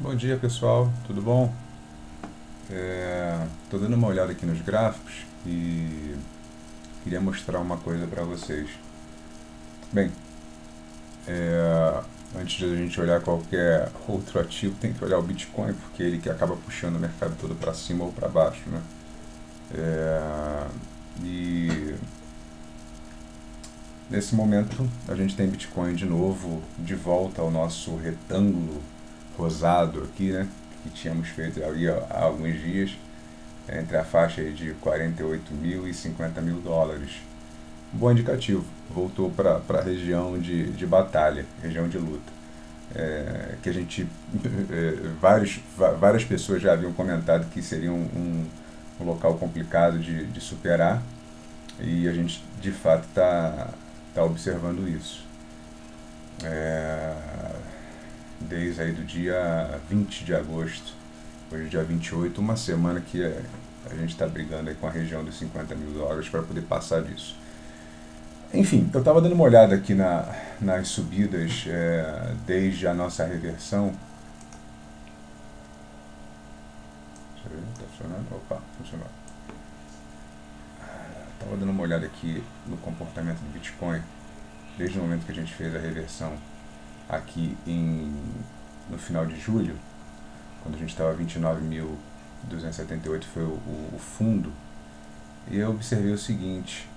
Bom dia pessoal, tudo bom? Tô dando uma olhada aqui nos gráficos e queria mostrar uma coisa para vocês. Bem, antes de a gente olhar qualquer outro ativo, tem que olhar o Bitcoin, porque é ele que acaba puxando o mercado todo para cima ou para baixo, né? É, e nesse momento a gente tem Bitcoin de novo de volta ao nosso retângulo rosado aqui, né? Que tínhamos feito ali há alguns dias, entre a faixa aí de 48 mil e 50 mil dólares. Um bom indicativo. Voltou para a região de batalha, região de luta. Que a gente. Várias pessoas já haviam comentado que seria um local complicado de superar, e a gente de fato tá observando isso. É, Desde aí do dia 20 de agosto, hoje é dia 28, uma semana que a gente está brigando aí com a região dos 50 mil dólares para poder passar disso. Enfim, eu estava dando uma olhada aqui nas subidas desde a nossa reversão. Deixa eu ver, tá funcionando? Opa, funcionou. Estava dando uma olhada aqui no comportamento do Bitcoin desde o momento que a gente fez a reversão aqui no final de julho, quando a gente estava 29.278 foi o fundo. E eu observei o seguinte,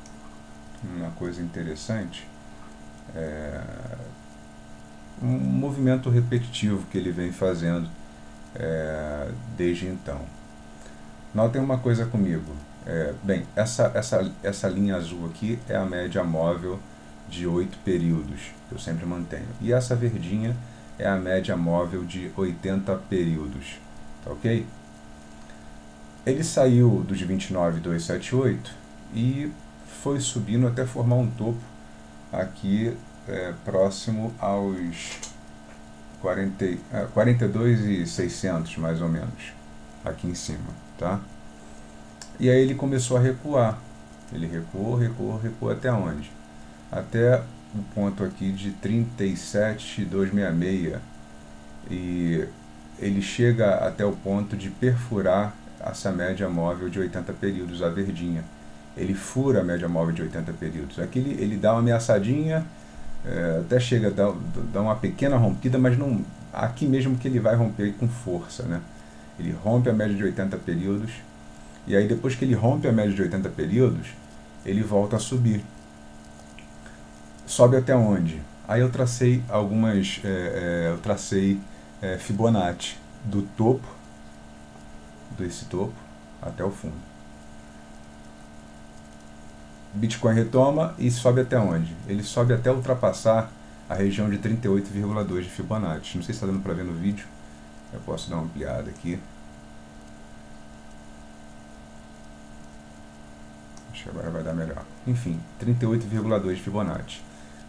uma coisa interessante, é, um movimento repetitivo que ele vem fazendo desde então. Notem uma coisa comigo. Bem, essa linha azul aqui é a média móvel de 8 períodos, que eu sempre mantenho. E essa verdinha é a média móvel de 80 períodos. Tá ok? Ele saiu dos 29.278 e foi subindo até formar um topo aqui próximo aos 42.600 mais ou menos, aqui em cima, tá? E aí ele começou a recuar. Ele recuou até onde? Até o ponto aqui de 37.266, e ele chega até o ponto de perfurar essa média móvel de 80 períodos, a verdinha. Ele fura a média móvel de 80 períodos. Aqui ele dá uma ameaçadinha, até chega a dar uma pequena rompida, mas não aqui mesmo que ele vai romper com força, né? Ele rompe a média de 80 períodos, e aí depois que ele rompe a média de 80 períodos, ele volta a subir. Sobe até onde? Aí eu tracei Fibonacci do topo, desse topo, até o fundo. Bitcoin retoma e sobe até onde? Ele sobe até ultrapassar a região de 38,2 de Fibonacci. Não sei se está dando para ver no vídeo, eu posso dar uma ampliada aqui. Acho que agora vai dar melhor. Enfim, 38,2 de Fibonacci.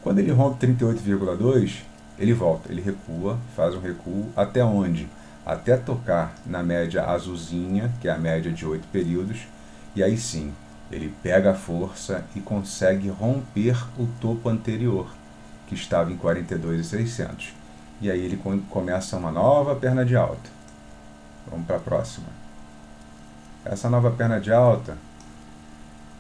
Quando ele rompe 38,2, ele volta, ele recua, faz um recuo até onde? Até tocar na média azulzinha, que é a média de 8 períodos, e aí sim, ele pega a força e consegue romper o topo anterior, que estava em 42.600. E aí ele começa uma nova perna de alta. Vamos para a próxima. Essa nova perna de alta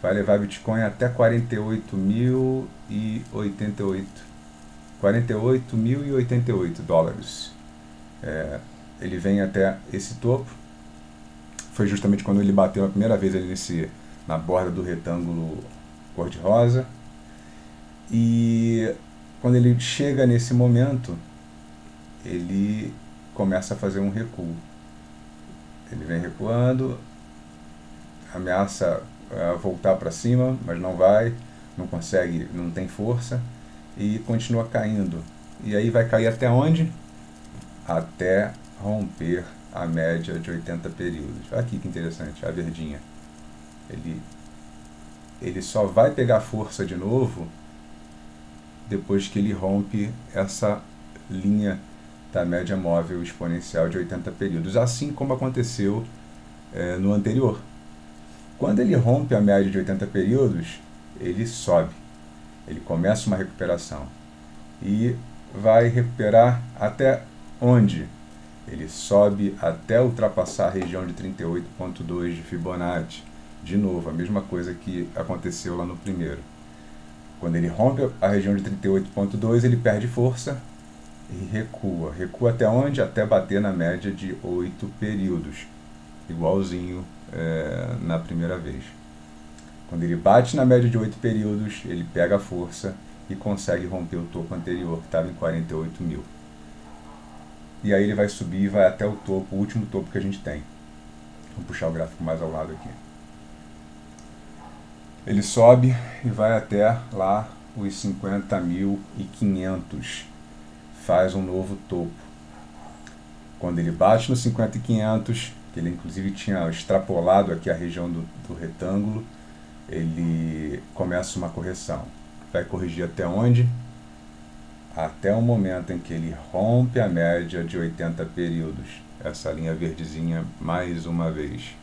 vai levar Bitcoin até 48.088 dólares. Ele vem até esse topo. Foi justamente quando ele bateu a primeira vez ali na borda do retângulo cor-de-rosa. E quando ele chega nesse momento, ele começa a fazer um recuo. Ele vem recuando, ameaça voltar para cima, mas não vai, não consegue, não tem força, e continua caindo. E aí vai cair até onde? Até romper a média de 80 períodos. Aqui que interessante, a verdinha. Ele só vai pegar força de novo depois que ele rompe essa linha da média móvel exponencial de 80 períodos, assim como aconteceu no anterior. Quando ele rompe a média de 80 períodos, ele sobe, ele começa uma recuperação e vai recuperar até onde? Ele sobe até ultrapassar a região de 38,2 de Fibonacci. De novo, a mesma coisa que aconteceu lá no primeiro. Quando ele rompe a região de 38,2, ele perde força e recua. Recua até onde? Até bater na média de 8 períodos, igualzinho na primeira vez. Quando ele bate na média de 8 períodos, ele pega a força e consegue romper o topo anterior, que estava em 48 mil. E aí ele vai subir e vai até o topo, o último topo que a gente tem. Vou puxar o gráfico mais ao lado aqui. Ele sobe e vai até lá os 50.500. Faz um novo topo. Quando ele bate no 50.500, que ele inclusive tinha extrapolado aqui a região do retângulo, ele começa uma correção. Vai corrigir até onde? Até o momento em que ele rompe a média de 80 períodos. Essa linha verdezinha mais uma vez.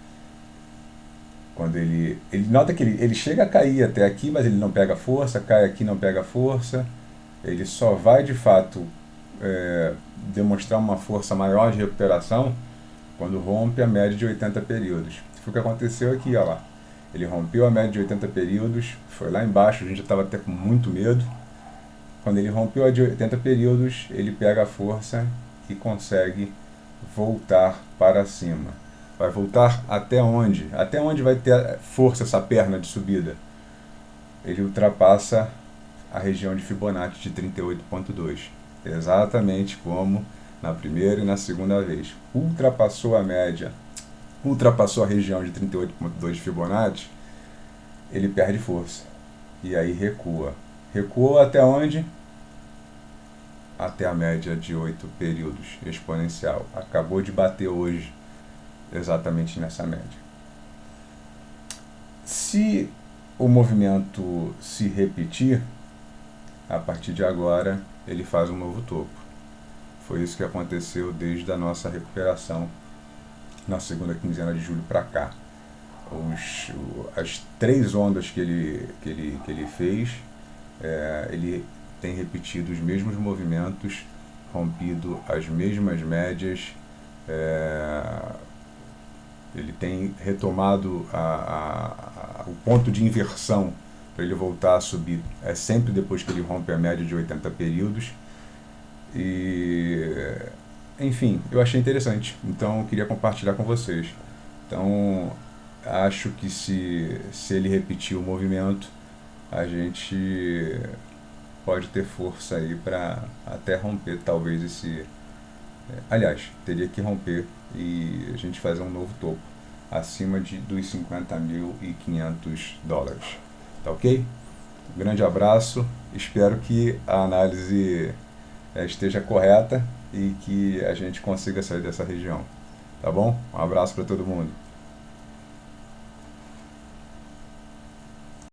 Quando ele nota que ele chega a cair até aqui, mas ele não pega força, cai aqui, não pega força. Ele só vai de fato demonstrar uma força maior de recuperação quando rompe a média de 80 períodos. Foi o que aconteceu aqui, ó lá. Ele rompeu a média de 80 períodos, foi lá embaixo, a gente já estava até com muito medo. Quando ele rompeu a de 80 períodos, ele pega a força e consegue voltar para cima. Vai voltar até onde? Até onde vai ter força essa perna de subida? Ele ultrapassa a região de Fibonacci de 38,2. Exatamente como na primeira e na segunda vez. Ultrapassou a média, ultrapassou a região de 38,2 de Fibonacci, ele perde força. E aí recua. Recuou até onde? Até a média de 8 períodos exponencial. Acabou de bater hoje exatamente nessa média. Se o movimento se repetir, a partir de agora ele faz um novo topo. Foi isso que aconteceu desde a nossa recuperação na segunda quinzena de julho para cá. As 3 ondas que ele fez, ele tem repetido os mesmos movimentos, rompido as mesmas médias, ele tem retomado o ponto de inversão para ele voltar a subir. É sempre depois que ele rompe a média de 80 períodos. E, enfim, eu achei interessante. Então, eu queria compartilhar com vocês. Então, acho que se ele repetir o movimento, a gente pode ter força aí para até romper talvez esse... aliás, teria que romper e a gente fazer um novo topo acima dos 50.500 dólares. Tá ok? Um grande abraço, espero que a análise esteja correta e que a gente consiga sair dessa região. Tá bom? Um abraço para todo mundo.